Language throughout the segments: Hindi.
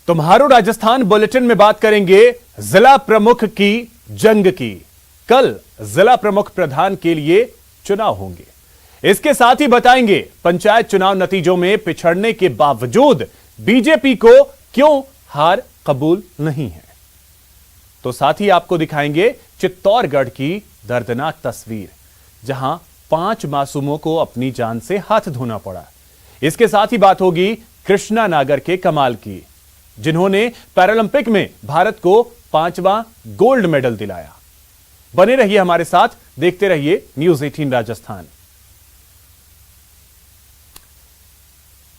तुम्हारो राजस्थान बुलेटिन में बात करेंगे जिला प्रमुख की जंग की। कल जिला प्रमुख प्रधान के लिए चुनाव होंगे। इसके साथ ही बताएंगे पंचायत चुनाव नतीजों में पिछड़ने के बावजूद बीजेपी को क्यों हार कबूल नहीं है। तो साथ ही आपको दिखाएंगे चित्तौड़गढ़ की दर्दनाक तस्वीर, जहां 5 मासूमों को अपनी जान से हाथ धोना पड़ा। इसके साथ ही बात होगी कृष्णा नागर के कमाल की, जिन्होंने पैरालंपिक में भारत को 5वां गोल्ड मेडल दिलाया। बने रहिए हमारे साथ, देखते रहिए न्यूज 18 राजस्थान।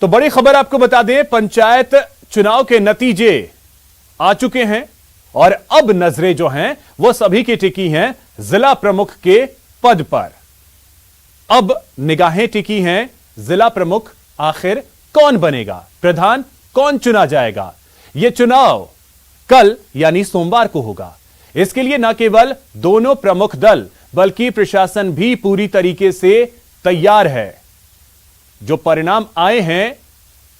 तो बड़ी खबर आपको बता दें, पंचायत चुनाव के नतीजे आ चुके हैं और अब नजरें जो हैं वो सभी की टिकी हैं जिला प्रमुख के पद पर। अब निगाहें टिकी हैं जिला प्रमुख आखिर कौन बनेगा, प्रधान कौन चुना जाएगा। यह चुनाव कल यानी सोमवार को होगा। इसके लिए न केवल दोनों प्रमुख दल बल्कि प्रशासन भी पूरी तरीके से तैयार है। जो परिणाम आए हैं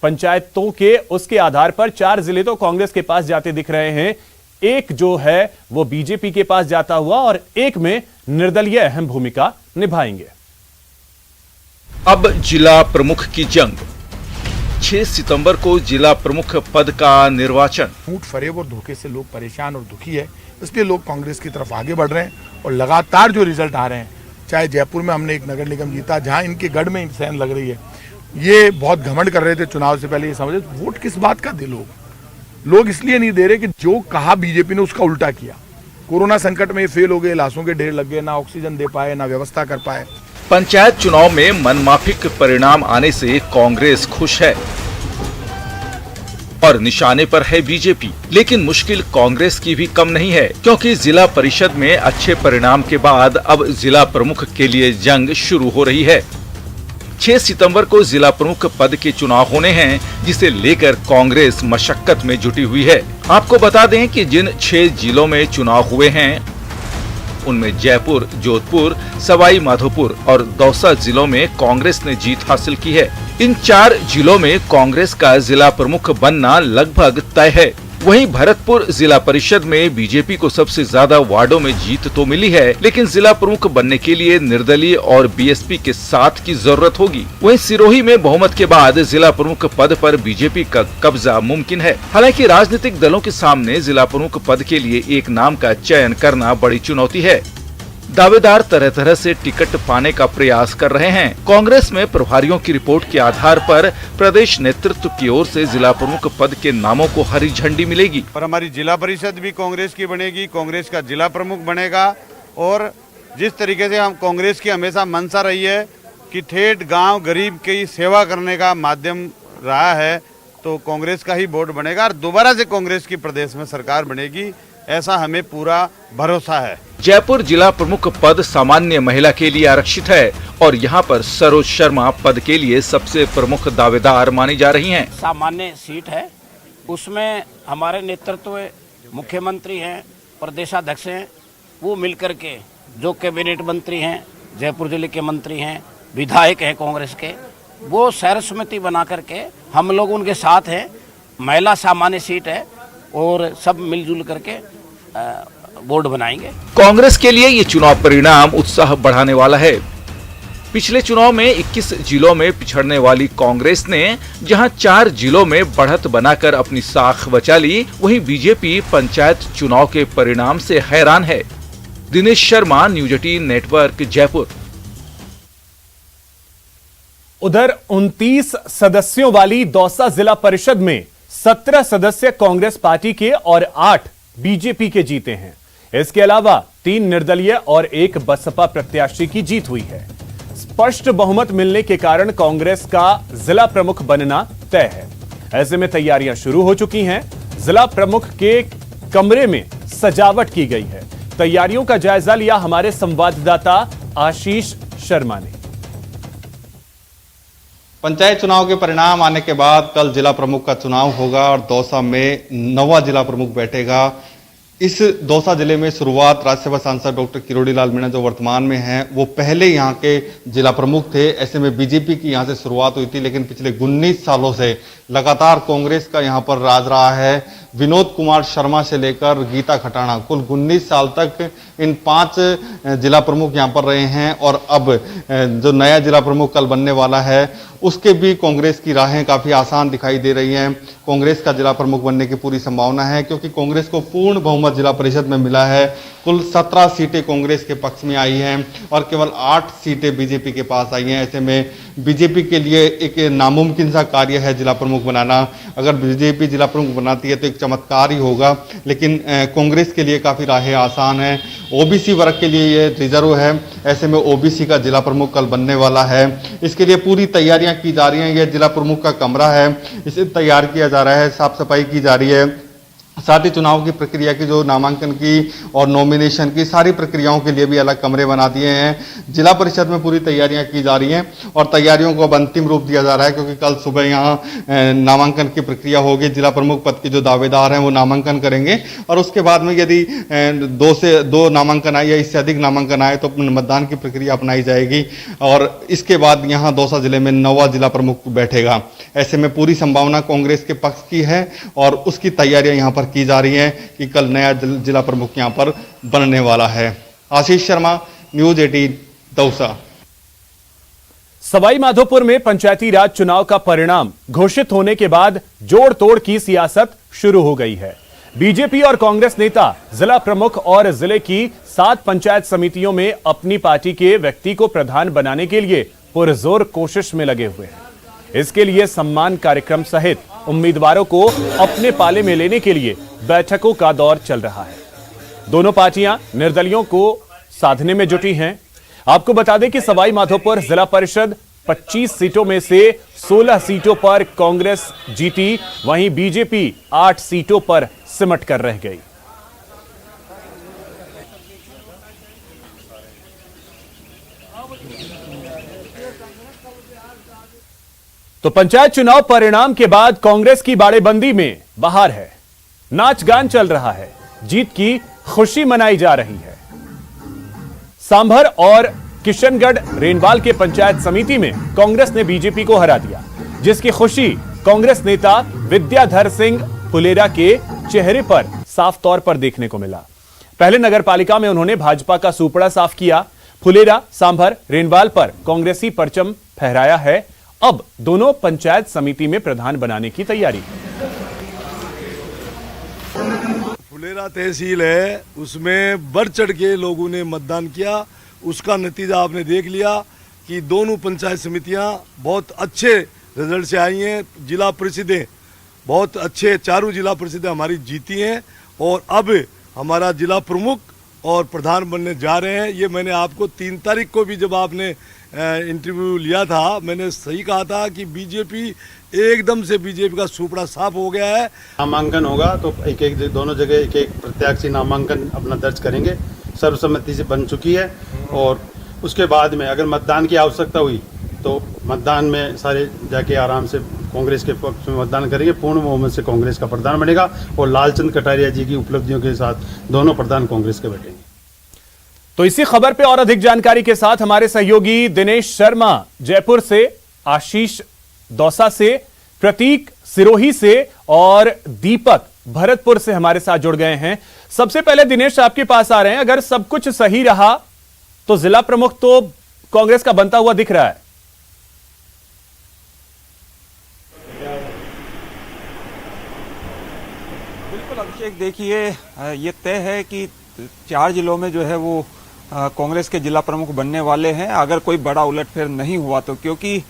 पंचायतों के, उसके आधार पर 4 जिले तो कांग्रेस के पास जाते दिख रहे हैं, एक जो है वो बीजेपी के पास जाता हुआ और एक में निर्दलीय अहम भूमिका निभाएंगे। अब जिला प्रमुख की जंग। 6 सितंबर को जिला प्रमुख पद का निर्वाचन। झूठ, फरेब और धोखे से लोग परेशान और दुखी है, इसलिए लोग कांग्रेस की तरफ आगे बढ़ रहे हैं और लगातार जो रिजल्ट आ रहे हैं, चाहे जयपुर में हमने एक नगर निगम जीता जहां इनके गढ़ में सैन लग रही है, ये बहुत घमंड कर रहे थे चुनाव से पहले। ये समझे वोट किस बात का दे लोग इसलिए नहीं दे रहे कि जो कहा बीजेपी ने उसका उल्टा किया। कोरोना संकट में ये फेल हो गए, लाशों के ढेर लग गए, ना ऑक्सीजन दे पाए, ना व्यवस्था कर पाए। पंचायत चुनाव में मनमाफिक परिणाम आने से कांग्रेस खुश है और निशाने पर है बीजेपी। लेकिन मुश्किल कांग्रेस की भी कम नहीं है, क्योंकि जिला परिषद में अच्छे परिणाम के बाद अब जिला प्रमुख के लिए जंग शुरू हो रही है। 6 सितंबर को जिला प्रमुख पद के चुनाव होने हैं, जिसे लेकर कांग्रेस मशक्कत में जुटी हुई है। आपको बता दें कि जिन 6 जिलों में चुनाव हुए हैं उनमें जयपुर, जोधपुर, सवाई माधोपुर और दौसा जिलों में कांग्रेस ने जीत हासिल की है। इन 4 जिलों में कांग्रेस का जिला प्रमुख बनना लगभग तय है। वहीं भरतपुर जिला परिषद में बीजेपी को सबसे ज्यादा वार्डों में जीत तो मिली है, लेकिन जिला प्रमुख बनने के लिए निर्दलीय और बीएसपी के साथ की जरूरत होगी। वहीं सिरोही में बहुमत के बाद जिला प्रमुख पद पर बीजेपी का कब्जा मुमकिन है। हालांकि राजनीतिक दलों के सामने जिला प्रमुख पद के लिए एक नाम का चयन करना बड़ी चुनौती है। दावेदार तरह तरह से टिकट पाने का प्रयास कर रहे हैं। कांग्रेस में प्रभारियों की रिपोर्ट के आधार पर प्रदेश नेतृत्व की ओर से जिला प्रमुख पद के नामों को हरी झंडी मिलेगी। पर हमारी जिला परिषद भी कांग्रेस की बनेगी, कांग्रेस का जिला प्रमुख बनेगा। और जिस तरीके से हम कांग्रेस की हमेशा मंशा रही है कि ठेठ गांव गरीब की सेवा करने का माध्यम रहा है, तो कांग्रेस का ही बोर्ड बनेगा और दोबारा से कांग्रेस की प्रदेश में सरकार बनेगी, ऐसा हमें पूरा भरोसा है। जयपुर जिला प्रमुख पद सामान्य महिला के लिए आरक्षित है और यहाँ पर सरोज शर्मा पद के लिए सबसे प्रमुख दावेदार मानी जा रही हैं। सामान्य सीट है, उसमें हमारे नेतृत्व मुख्यमंत्री हैं, प्रदेशाध्यक्ष हैं, वो मिलकर के जो कैबिनेट मंत्री हैं, जयपुर जिले के मंत्री हैं, विधायक हैं कांग्रेस के, वो शहर समिति बना करके हम लोग उनके साथ हैं। महिला सामान्य सीट है और सब मिलजुल करके बोर्ड बनाएंगे। कांग्रेस के लिए ये चुनाव परिणाम उत्साह बढ़ाने वाला है। पिछले चुनाव में 21 जिलों में पिछड़ने वाली कांग्रेस ने जहां 4 जिलों में बढ़त बनाकर अपनी साख बचा ली, वहीं बीजेपी पंचायत चुनाव के परिणाम से हैरान है। Dinesh Sharma, news 18 network, Jaipur. उधर 29 सदस्यों वाली दौसा जिला परिषद में 17 सदस्य कांग्रेस पार्टी के और 8 बीजेपी के जीते हैं। इसके अलावा 3 निर्दलीय और 1 बसपा प्रत्याशी की जीत हुई है। स्पष्ट बहुमत मिलने के कारण कांग्रेस का जिला प्रमुख बनना तय है। ऐसे में तैयारियां शुरू हो चुकी हैं। जिला प्रमुख के कमरे में सजावट की गई है। तैयारियों का जायजा लिया हमारे संवाददाता आशीष शर्मा ने। पंचायत चुनाव के परिणाम आने के बाद कल जिला प्रमुख का चुनाव होगा और दौसा में 9वां जिला प्रमुख बैठेगा। इस दौसा जिले में शुरुआत राज्यसभा सांसद डॉक्टर किरोड़ी लाल मीणा जो वर्तमान में हैं वो पहले यहाँ के जिला प्रमुख थे। ऐसे में बीजेपी की यहाँ से शुरुआत हुई थी, लेकिन पिछले 19 सालों से लगातार कांग्रेस का यहाँ पर राज रहा है। विनोद कुमार शर्मा से लेकर गीता खटाणा कुल 19 साल तक इन 5 जिला प्रमुख यहाँ पर रहे हैं और अब जो नया जिला प्रमुख कल बनने वाला है उसके भी कांग्रेस की राहें काफ़ी आसान दिखाई दे रही हैं। कांग्रेस का जिला प्रमुख बनने की पूरी संभावना है क्योंकि कांग्रेस को पूर्ण बहुमत जिला परिषद में मिला है। कुल 17 सीटें कांग्रेस के पक्ष में आई हैं और केवल 8 सीटें बीजेपी के पास आई हैं। ऐसे में बीजेपी के लिए एक नामुमकिन सा कार्य है जिला प्रमुख बनाना। अगर बीजेपी जिला प्रमुख बनाती है तो एक चमत्कार ही होगा, लेकिन कांग्रेस के लिए काफ़ी राहें आसान हैं। ओबीसी वर्ग के लिए ये रिजर्व है। ऐसे में ओबीसी का जिला प्रमुख कल बनने वाला है। इसके लिए पूरी तैयारियां की जा रही हैं। यह जिला प्रमुख का कमरा है, इसे तैयार किया जा रहा है, साफ सफाई की जा रही है। साथ ही चुनाव की प्रक्रिया की जो नामांकन की और नॉमिनेशन की सारी प्रक्रियाओं के लिए भी अलग कमरे बना दिए हैं। जिला परिषद में पूरी तैयारियां की जा रही हैं और तैयारियों को अब अंतिम रूप दिया जा रहा है क्योंकि कल सुबह यहाँ नामांकन की प्रक्रिया होगी। जिला प्रमुख पद के जो दावेदार हैं वो नामांकन करेंगे और उसके बाद में यदि 2 नामांकन आए या इससे अधिक नामांकन आए तो मतदान की प्रक्रिया अपनाई जाएगी और इसके बाद यहाँ दौसा जिले में 9वां जिला प्रमुख बैठेगा। ऐसे में पूरी संभावना कांग्रेस के पक्ष की है और उसकी तैयारियां यहाँ पर की जा रही हैं कि कल नया जिला प्रमुख यहां पर बनने वाला है। आशीष शर्मा, न्यूज 18 दौसा। सवाई माधोपुर में पंचायती राज चुनाव का परिणाम घोषित होने के बाद जोड़ तोड़ की सियासत शुरू हो गई है। बीजेपी और कांग्रेस नेता जिला प्रमुख और जिले की 7 पंचायत समितियों में अपनी पार्टी के व्यक्ति को प्रधान बनाने के लिए पुरजोर कोशिश में लगे हुए हैं। इसके लिए सम्मान कार्यक्रम सहित उम्मीदवारों को अपने पाले में लेने के लिए बैठकों का दौर चल रहा है। दोनों पार्टियां निर्दलियों को साधने में जुटी हैं। आपको बता दें कि सवाई माधोपुर जिला परिषद 25 सीटों में से 16 सीटों पर कांग्रेस जीती, वहीं बीजेपी 8 सीटों पर सिमट कर रह गई। तो पंचायत चुनाव परिणाम के बाद कांग्रेस की बाड़ेबंदी में बहार है। नाच गान चल रहा है, जीत की खुशी मनाई जा रही है। सांभर और किशनगढ़ रेनवाल के पंचायत समिति में कांग्रेस ने बीजेपी को हरा दिया, जिसकी खुशी कांग्रेस नेता विद्याधर सिंह फुलेरा के चेहरे पर साफ तौर पर देखने को मिला। पहले नगरपालिका में उन्होंने भाजपा का सुपड़ा साफ किया। फुलेरा सांभर रेनवाल पर कांग्रेसी परचम फहराया है। अब दोनों पंचायत समिति में प्रधान बनाने की तैयारी है। फुलेरा तहसील है, उसमें बढ़ चढ़ के लोगों ने मतदान किया। उसका नतीजा आपने देख लिया कि दोनों पंचायत समितियां बहुत अच्छे रिजल्ट से आई हैं। जिला परिषदें बहुत अच्छे, चारों जिला परिषदें हमारी जीती हैं और अब हमारा जिला प्रमुख और प्रधान बनने जा रहे हैं। ये मैंने आपको 3 तारीख को भी जब आपने इंटरव्यू लिया था, मैंने सही कहा था कि बीजेपी एकदम से बीजेपी का सुपड़ा साफ हो गया है। नामांकन होगा तो दोनों जगह एक प्रत्याशी नामांकन अपना दर्ज करेंगे। सर्वसम्मति से बन चुकी है और उसके बाद में अगर मतदान की आवश्यकता हुई तो मतदान में सारे जाके आराम से कांग्रेस के पक्ष में मतदान करेंगे। पूर्ण बहुमत से कांग्रेस का प्रधान बनेगा और लालचंद कटारिया जी की उपलब्धियों के साथ दोनों प्रधान कांग्रेस के बैठेंगे। तो इसी खबर पे और अधिक जानकारी के साथ हमारे सहयोगी दिनेश शर्मा जयपुर से, आशीष दौसा से, प्रतीक सिरोही से और दीपक भरतपुर से हमारे साथ जुड़ गए हैं। सबसे पहले दिनेश आपके पास आ रहे हैं। अगर सब कुछ सही रहा तो जिला प्रमुख तो कांग्रेस का बनता हुआ दिख रहा है। बिल्कुल अभिषेक, देखिए ये तय है कि 4 जिलों में जो है वो कांग्रेस के जिला प्रमुख बनने वाले हैं, अगर कोई बड़ा उलटफेर नहीं हुआ तो। क्योंकि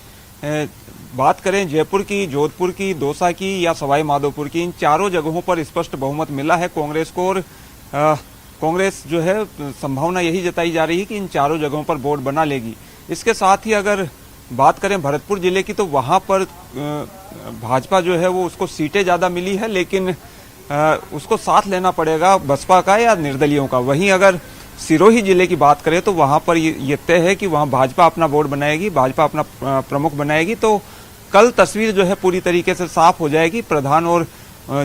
बात करें जयपुर की, जोधपुर की, दौसा की या सवाई माधोपुर की, इन चारों जगहों पर स्पष्ट बहुमत मिला है कांग्रेस को और कांग्रेस जो है संभावना यही जताई जा रही है कि इन चारों जगहों पर बोर्ड बना लेगी। इसके साथ ही अगर बात करें भरतपुर जिले की तो वहां पर भाजपा जो है वो उसको सीटें ज्यादा मिली है, लेकिन उसको साथ लेना पड़ेगा बसपा का या निर्दलियों का। वहीं अगर सिरोही जिले की बात करें तो वहां पर ये तय है कि वहां भाजपा अपना बोर्ड बनाएगी, भाजपा अपना प्रमुख बनाएगी। तो कल तस्वीर जो है पूरी तरीके से साफ हो जाएगी। प्रधान और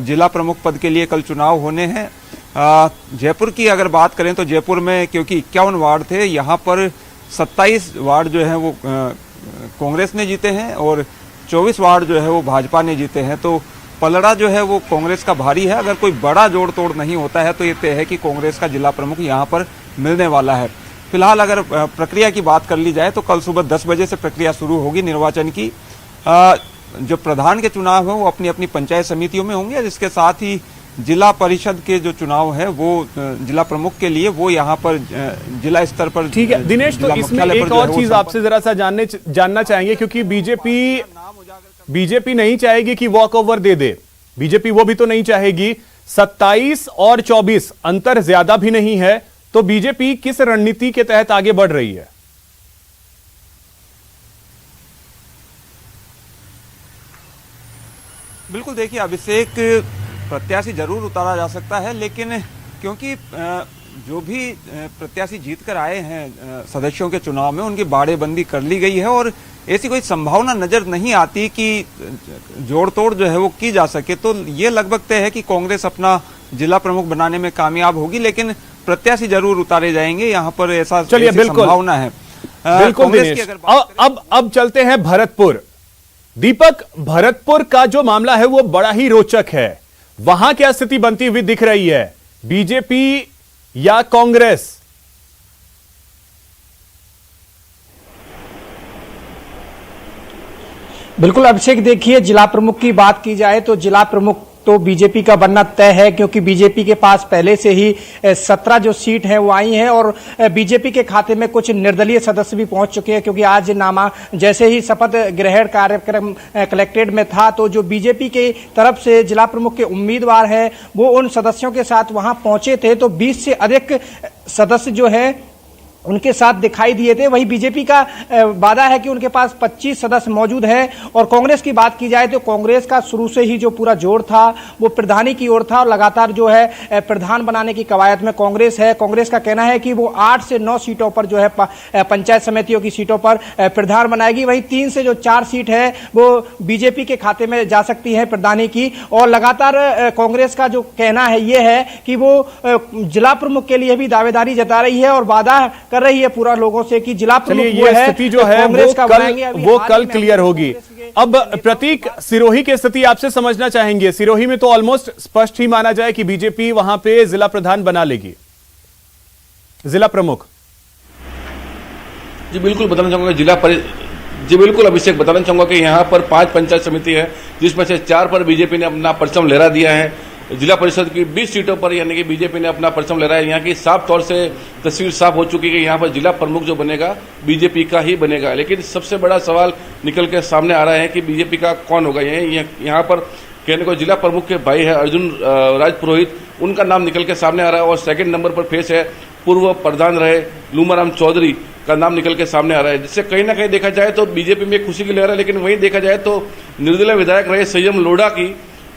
जिला प्रमुख पद के लिए कल चुनाव होने हैं। जयपुर की अगर बात करें तो जयपुर में क्योंकि 51 वार्ड थे, यहाँ पर 27 वार्ड जो है वो कांग्रेस ने जीते हैं और 24 वार्ड जो है वो भाजपा ने जीते हैं। तो पलड़ा जो है वो कांग्रेस का भारी है। अगर कोई बड़ा जोड़ तोड़ नहीं होता है तो ये तय है कि कांग्रेस का जिला प्रमुख यहाँ पर मिलने वाला है। फिलहाल अगर प्रक्रिया की बात कर ली जाए तो कल सुबह 10 बजे से प्रक्रिया शुरू होगी निर्वाचन की। जो प्रधान के चुनाव है वो अपनी अपनी पंचायत समितियों में होंगे, जिसके साथ ही जिला परिषद के जो चुनाव है वो जिला प्रमुख के लिए वो यहाँ पर जिला स्तर पर। ठीक है दिनेश, तो इसमें एक और चीज आपसे जरा सा जानना चाहेंगे, क्योंकि बीजेपी नहीं चाहेगी कि वॉक ओवर दे दे। बीजेपी वो भी तो नहीं चाहेगी। 27 और 24 अंतर ज्यादा भी नहीं है, तो बीजेपी किस रणनीति के तहत आगे बढ़ रही है? बिल्कुल, देखिए अभिषेक प्रत्याशी जरूर उतारा जा सकता है, लेकिन क्योंकि जो भी प्रत्याशी जीत कर आए हैं सदस्यों के चुनाव में उनकी बाड़ेबंदी कर ली गई है और ऐसी कोई संभावना नजर नहीं आती कि जोड़ तोड़ जो है वो की जा सके। तो ये लगभग तय है कि कांग्रेस अपना जिला प्रमुख बनाने में कामयाब होगी, लेकिन प्रत्याशी जरूर उतारे जाएंगे यहाँ पर, ऐसा संभावना है। बिल्कुल दिनेश, अब चलते हैं भरतपुर। दीपक, भरतपुर का जो मामला है वो बड़ा ही रोचक है। वहां क्या स्थिति बनती हुई दिख रही है, बीजेपी या कांग्रेस? बिल्कुल अभिषेक, देखिए जिला प्रमुख की बात की जाए तो जिला प्रमुख तो बीजेपी का बनना तय है, क्योंकि बीजेपी के पास पहले से ही 17 जो सीट हैं वो आई हैं और बीजेपी के खाते में कुछ निर्दलीय सदस्य भी पहुंच चुके हैं, क्योंकि आज जैसे ही शपथ ग्रहण कार्यक्रम कलेक्ट्रेट में था तो जो बीजेपी के तरफ से जिला प्रमुख के उम्मीदवार हैं वो उन सदस्यों के साथ वहां पहुंचे थे। तो 20 से अधिक सदस्य जो है उनके साथ दिखाई दिए थे। वही बीजेपी का वादा है कि उनके पास 25 सदस्य मौजूद हैं। और कांग्रेस की बात की जाए तो कांग्रेस का शुरू से ही जो पूरा जोर था वो प्रधानी की ओर था और लगातार जो है प्रधान बनाने की कवायद में कांग्रेस है। कांग्रेस का कहना है कि वो 8 से 9 सीटों पर जो है पंचायत समितियों की सीटों पर प्रधान बनाएगी। वही 3 से जो 4 सीट है वो बीजेपी के खाते में जा सकती है प्रधानी की। और लगातार कांग्रेस का जो कहना है ये है कि वो जिला प्रमुख के लिए भी दावेदारी जता रही है और वादा कर रही है पूरा लोगों से कि जिला प्रमुख ये स्थिति जो है वो कल क्लियर होगी। अब प्रतीक, सिरोही की स्थिति आपसे समझना चाहेंगे। सिरोही में तो ऑलमोस्ट स्पष्ट ही माना जाए कि बीजेपी वहां पे जिला प्रधान बना लेगी, जिला प्रमुख। जी बिल्कुल बताना चाहूंगा जी बिल्कुल अभिषेक, बताना चाहूंगा कि यहाँ पर 5 पंचायत समिति है, जिसमें से 4 पर बीजेपी ने अपना परचम लहरा दिया है। जिला परिषद की 20 सीटों पर यानी कि बीजेपी ने अपना परचम लहराया। यहाँ की साफ तौर से तस्वीर साफ हो चुकी है कि यहाँ पर जिला प्रमुख जो बनेगा बीजेपी का ही बनेगा। लेकिन सबसे बड़ा सवाल निकल के सामने आ रहा है कि बीजेपी का कौन होगा। यहाँ पर कहने को जिला प्रमुख के भाई है अर्जुन राज पुरोहित, उनका नाम निकल के सामने आ रहा है। और सेकंड नंबर पर फेस है पूर्व प्रधान रहे लूमाराम चौधरी का नाम निकल के सामने आ रहा है, जिससे कहीं ना कहीं देखा जाए तो बीजेपी में खुशी की लहर है। लेकिन वहीं देखा जाए तो निर्दलीय विधायक रहे संयम लोढ़ा की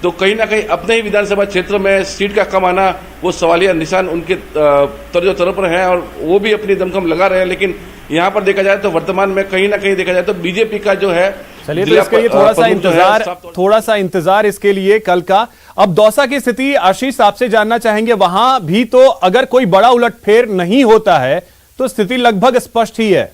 तो कहीं ना कहीं अपने ही विधानसभा क्षेत्र में सीट का कम आना वो सवालिया निशान उनके तरफ पर है और वो भी अपनी दमखम लगा रहे हैं। लेकिन यहाँ पर देखा जाए तो वर्तमान में कहीं ना कहीं देखा जाए तो बीजेपी का जो है, चलिए तो इसके लिए थोड़ा सा इंतजार इसके लिए कल का। अब दौसा की स्थिति आशीष आपसे जानना चाहेंगे। वहां भी तो अगर कोई बड़ा उलटफेर नहीं होता है तो स्थिति लगभग स्पष्ट ही है।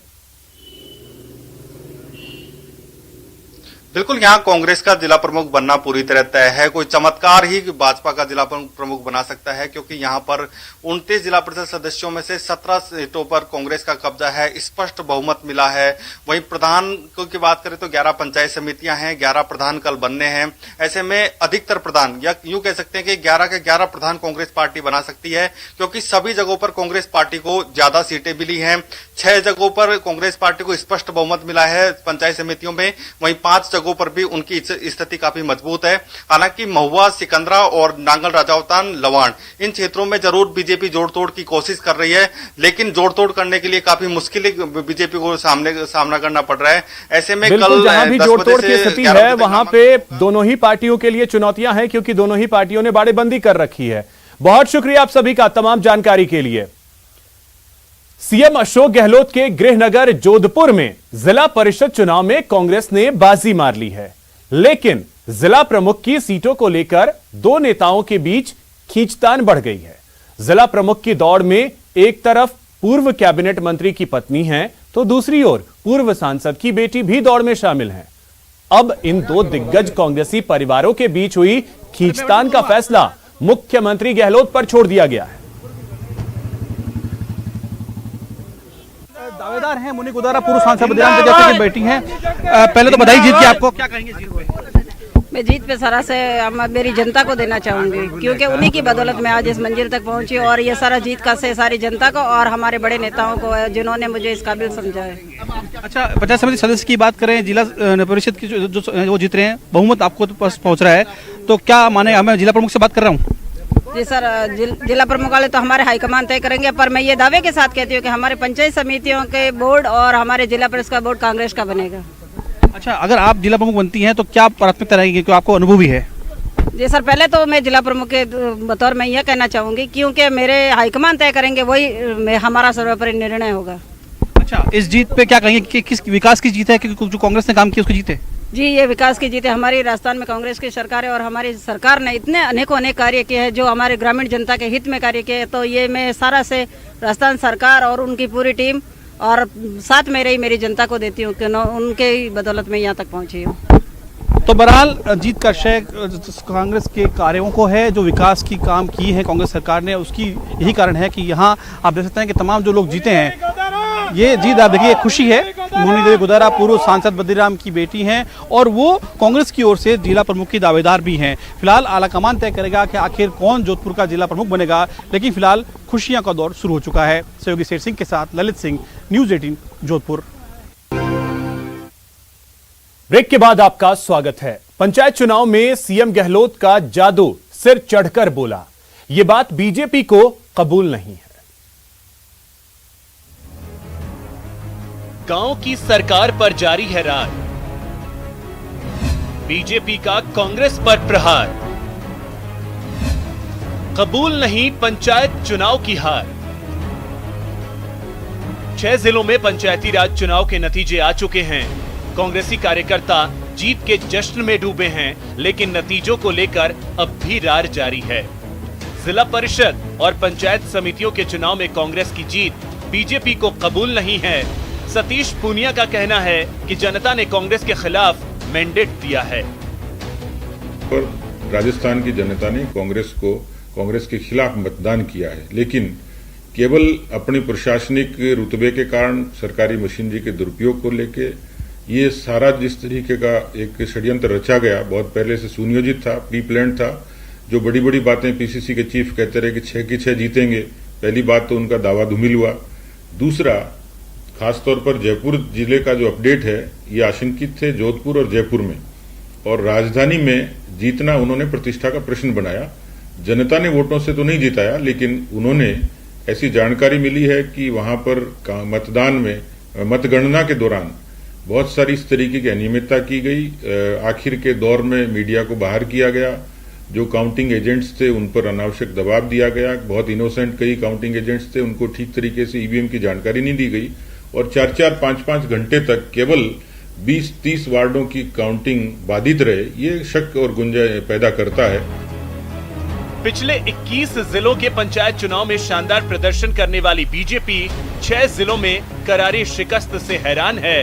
बिल्कुल, यहाँ कांग्रेस का जिला प्रमुख बनना पूरी तरह तय है। कोई चमत्कार ही भाजपा का जिला प्रमुख बना सकता है, क्योंकि यहाँ पर 29 जिला परिषद सदस्यों में से 17 सीटों पर कांग्रेस का कब्जा है, स्पष्ट बहुमत मिला है। वहीं प्रधान की बात करें तो 11 पंचायत समितियां हैं, 11 प्रधान कल बनने हैं। ऐसे में अधिकतर प्रधान या यूं कह सकते हैं कि 11 के 11 प्रधान कांग्रेस पार्टी बना सकती है, क्योंकि सभी जगहों पर कांग्रेस पार्टी को ज्यादा सीटें मिली हैं। 6 जगहों पर कांग्रेस पार्टी को स्पष्ट बहुमत मिला है पंचायत समितियों में, वहीं 5 जगहों पर भी उनकी स्थिति काफी मजबूत है। हालांकि महुआ, सिकंदरा और नांगल राजावतान, लवाण इन क्षेत्रों में जरूर बीजेपी जोड़ तोड़ की कोशिश कर रही है, लेकिन जोड़ तोड़ करने के लिए काफी मुश्किल बीजेपी को सामना करना पड़ रहा है। ऐसे में कल जहां भी जोड़ तोड़ की स्थिति है वहां पे दोनों ही पार्टियों के लिए चुनौतियां हैं, क्योंकि दोनों ही पार्टियों ने बाड़ेबंदी कर रखी है। बहुत शुक्रिया आप सभी का तमाम जानकारी के लिए। सीएम अशोक गहलोत के गृहनगर जोधपुर में जिला परिषद चुनाव में कांग्रेस ने बाजी मार ली है, लेकिन जिला प्रमुख की सीटों को लेकर दो नेताओं के बीच खींचतान बढ़ गई है। जिला प्रमुख की दौड़ में एक तरफ पूर्व कैबिनेट मंत्री की पत्नी है तो दूसरी ओर पूर्व सांसद की बेटी भी दौड़ में शामिल है। अब इन दो दिग्गज कांग्रेसी परिवारों के बीच हुई खींचतान का फैसला मुख्यमंत्री गहलोत पर छोड़ दिया गया है। दावेदार हैं मुनि गुदारा पूर्व सांसद बदिराम जैसे की बेटी हैं। पहले तो बधाई जीत की आपको, क्या कहेंगे जीत पे? मैं जीत पे सारा से मेरी जनता को देना चाहूंगी, क्योंकि उन्हीं की बदौलत मैं आज इस मंजिल तक पहुंची और ये सारा जीत का से सारी जनता को और हमारे बड़े नेताओं को है जिन्होंने मुझे इस काबिल समझा है। अच्छा, पंचायत समिति सदस्य की बात करें, जिला परिषद की जो जीत रहे हैं, बहुमत आपको पास पहुंच रहा है, तो क्या माने, मैं जिला प्रमुख से बात कर रहा हूँ? जी सर, जिला प्रमुख वाले तो हमारे हाईकमान तय करेंगे, पर मैं ये दावे के साथ कहती हूँ कि हमारे पंचायत समितियों के बोर्ड और हमारे जिला परिषद का बोर्ड कांग्रेस का बनेगा। अच्छा, अगर आप जिला प्रमुख बनती हैं तो क्या प्राथमिकता रहेगी, क्योंकि आपको अनुभव भी है? जी सर, पहले तो मैं जिला प्रमुख के बतौर मैं यह कहना चाहूंगी, क्योंकि मेरे हाईकमान तय करेंगे, वही हमारा सर्वोपरि निर्णय होगा। अच्छा, इस जीत पे क्या कहेंगे कि किस विकास की जीत है, क्योंकि जो कांग्रेस ने काम किया उसकी जीत है? जी, ये विकास की जीत है। हमारी राजस्थान में कांग्रेस की सरकार है और हमारी सरकार ने इतने अनेकों अनेक कार्य किए हैं जो हमारे ग्रामीण जनता के हित में कार्य किए हैं। तो ये मैं सारा से राजस्थान सरकार और उनकी पूरी टीम और साथ में रही मेरी जनता को देती हूँ कि उनके बदौलत में यहाँ तक पहुँची हूँ। तो बहरहाल जीत का श्रेय कांग्रेस के कार्यों को है, जो विकास की काम की है कांग्रेस सरकार ने, उसकी यही कारण है कि यहाँ आप देख सकते हैं कि तमाम जो लोग जीते हैं, ये जीत आप देखिए खुशी है। मुनि गुदारा पूर्व सांसद बदिराम की बेटी हैं और वो कांग्रेस की ओर से जिला प्रमुख की दावेदार भी हैं। फिलहाल आलाकमान तय करेगा कि आखिर कौन जोधपुर का जिला प्रमुख बनेगा, लेकिन फिलहाल खुशियां का दौर शुरू हो चुका है। सहयोगी शेर सिंह के साथ ललित सिंह, न्यूज़ 18 जोधपुर। ब्रेक के बाद आपका स्वागत है। पंचायत चुनाव में सीएम गहलोत का जादू सिर चढ़कर बोला, यह बात बीजेपी को कबूल नहीं है। गांव की सरकार पर जारी है राज, बीजेपी का कांग्रेस पर प्रहार, कबूल नहीं पंचायत चुनाव की हार। 6 जिलों में पंचायती राज चुनाव के नतीजे आ चुके हैं। कांग्रेसी कार्यकर्ता जीत के जश्न में डूबे हैं, लेकिन नतीजों को लेकर अब भी रार जारी है। जिला परिषद और पंचायत समितियों के चुनाव में कांग्रेस की जीत बीजेपी को कबूल नहीं है। सतीश पूनिया का कहना है कि जनता ने कांग्रेस के खिलाफ मैंडेट दिया है। पर राजस्थान की जनता ने कांग्रेस के खिलाफ मतदान किया है, लेकिन केवल अपनी प्रशासनिक रुतबे के कारण, सरकारी मशीनरी के दुरुपयोग को लेके ये सारा जिस तरीके का एक षड्यंत्र रचा गया, बहुत पहले से सुनियोजित था, प्री प्लान था। जो बड़ी बड़ी बातें पीसीसी के चीफ कहते रहे कि 6 की 6 जीतेंगे, पहली बात तो उनका दावा धूमिल हुआ। दूसरा, खासतौर पर जयपुर जिले का जो अपडेट है, ये आशंकित थे जोधपुर और जयपुर में, और राजधानी में जीतना उन्होंने प्रतिष्ठा का प्रश्न बनाया। जनता ने वोटों से तो नहीं जिताया, लेकिन उन्होंने ऐसी जानकारी मिली है कि वहां पर मतदान में मतगणना के दौरान बहुत सारी इस तरीके की अनियमितता की गई। आखिर के दौर में मीडिया को बाहर किया गया, जो काउंटिंग एजेंट्स थे उन पर अनावश्यक दबाव दिया गया। बहुत इनोसेंट कई काउंटिंग एजेंट्स थे, उनको ठीक तरीके से ईवीएम की जानकारी नहीं दी गई और 4-4, 5-5 घंटे तक केवल 20-30 वार्डों की काउंटिंग बाधित रहे। ये शक और गुंजाइश पैदा करता है। पिछले 21 जिलों के पंचायत चुनाव में शानदार प्रदर्शन करने वाली बीजेपी 6 जिलों में करारी शिकस्त से हैरान है।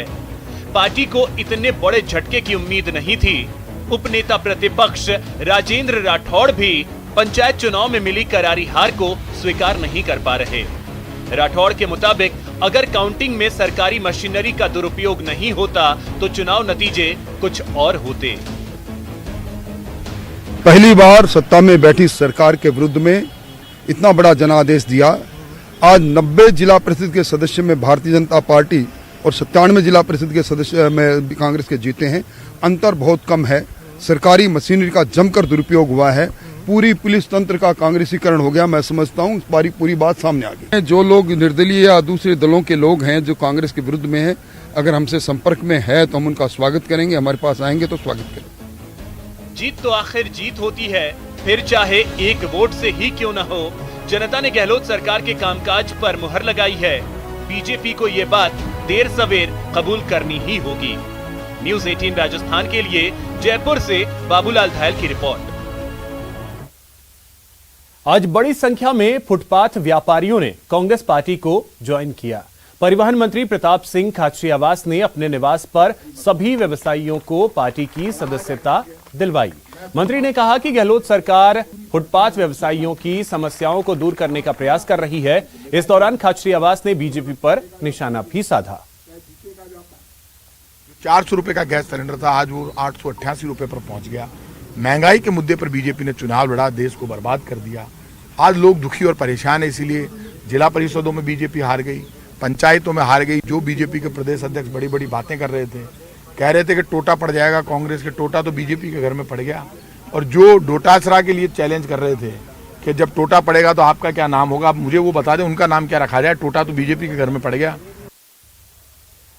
पार्टी को इतने बड़े झटके की उम्मीद नहीं थी। उपनेता प्रतिपक्ष राजेंद्र राठौड़ भी पंचायत चुनाव में मिली करारी हार को स्वीकार नहीं कर पा रहे। राठौड़ के मुताबिक अगर काउंटिंग में सरकारी मशीनरी का दुरुपयोग नहीं होता तो चुनाव नतीजे कुछ और होते। पहली बार सत्ता में बैठी सरकार के विरुद्ध में इतना बड़ा जनादेश दिया। आज 90 जिला परिषद के सदस्य में भारतीय जनता पार्टी और 97 जिला परिषद के सदस्य में कांग्रेस के जीते हैं। अंतर बहुत कम है। सरकारी मशीनरी का जमकर दुरुपयोग हुआ है। पूरी पुलिस तंत्र का कांग्रेसीकरण हो गया। मैं समझता हूँ पूरी बात सामने आ गई। जो लोग निर्दलीय या दूसरे दलों के लोग हैं जो कांग्रेस के विरुद्ध में हैं, अगर हमसे संपर्क में है तो हम उनका स्वागत करेंगे। हमारे पास आएंगे तो स्वागत करेंगे। जीत तो आखिर जीत होती है, फिर चाहे एक वोट से ही क्यों न हो। जनता ने गहलोत सरकार के कामकाज पर मुहर लगाई है। बीजेपी को ये बात देर सवेर कबूल करनी ही होगी। न्यूज़ 18 राजस्थान के लिए जयपुर से बाबूलाल धायल की रिपोर्ट। आज बड़ी संख्या में फुटपाथ व्यापारियों ने कांग्रेस पार्टी को ज्वाइन किया। परिवहन मंत्री प्रताप सिंह खाचरियावास ने अपने निवास पर सभी व्यवसायियों को पार्टी की सदस्यता दिलवाई। मंत्री ने कहा कि गहलोत सरकार फुटपाथ व्यवसायियों की समस्याओं को दूर करने का प्रयास कर रही है। इस दौरान खाचरियावास ने बीजेपी पर निशाना भी साधा। 400 रुपए का गैस सिलेंडर था, आज वो 888 रुपए पर पहुंच गया। महंगाई के मुद्दे पर बीजेपी ने चुनाव लड़ा, देश को बर्बाद कर दिया। आज लोग दुखी और परेशान है, इसीलिए जिला परिषदों में बीजेपी हार गई, पंचायतों में हार गई। जो बीजेपी के प्रदेश अध्यक्ष बड़ी बड़ी बातें कर रहे थे, कह रहे थे कि टोटा पड़ जाएगा कांग्रेस के, टोटा तो बीजेपी के घर में पड़ गया। और जो डोटासरा के लिए चैलेंज कर रहे थे कि जब टोटा पड़ेगा तो आपका क्या नाम होगा, आप मुझे वो बता दें, उनका नाम क्या रखा जाए। टोटा तो बीजेपी के घर में पड़ गया।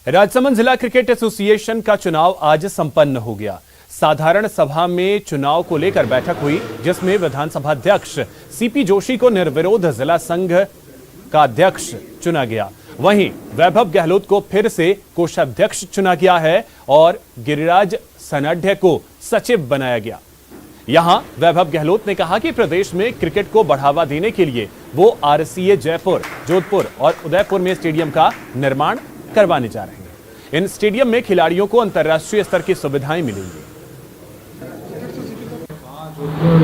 राजसमंद जिला क्रिकेट एसोसिएशन का चुनाव आज संपन्न हो गया। साधारण सभा में चुनाव को लेकर बैठक हुई, जिसमें विधानसभा अध्यक्ष सीपी जोशी को निर्विरोध जिला संघ का अध्यक्ष चुना गया। वहीं वैभव गहलोत को फिर से कोषाध्यक्ष चुना गया है और गिरिराज सनाढ्य को सचिव बनाया गया। यहां वैभव गहलोत ने कहा कि प्रदेश में क्रिकेट को बढ़ावा देने के लिए वो आरसीए जयपुर, जोधपुर और उदयपुर में स्टेडियम का निर्माण करवाने जा रहे हैं। इन स्टेडियम में खिलाड़ियों को अंतर्राष्ट्रीय स्तर की सुविधाएं मिलेंगी।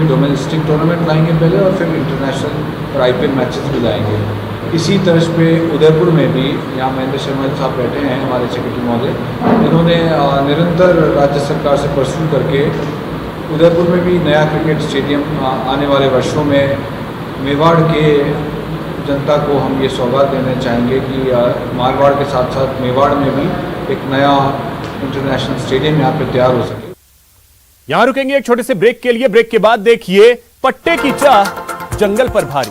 डोमेस्टिक टूर्नामेंट लाएंगे पहले और फिर इंटरनेशनल और आईपीएल मैचेस भी लाएंगे। इसी तर्ज पे उदयपुर में भी, यहाँ महेंद्र शर्मा साहब बैठे हैं हमारे सेक्रेटरी महोदय, इन्होंने निरंतर राज्य सरकार से परस्यू करके उदयपुर में भी नया क्रिकेट स्टेडियम आने वाले वर्षों में मेवाड़ के जनता को हम ये सौगात देना चाहेंगे कि मारवाड़ के साथ साथ मेवाड़ में भी एक नया इंटरनेशनल स्टेडियम यहाँ पे तैयार हो सके। यहां रुकेंगे एक छोटे से ब्रेक के लिए। ब्रेक के बाद देखिए पट्टे की चाह जंगल पर भारी।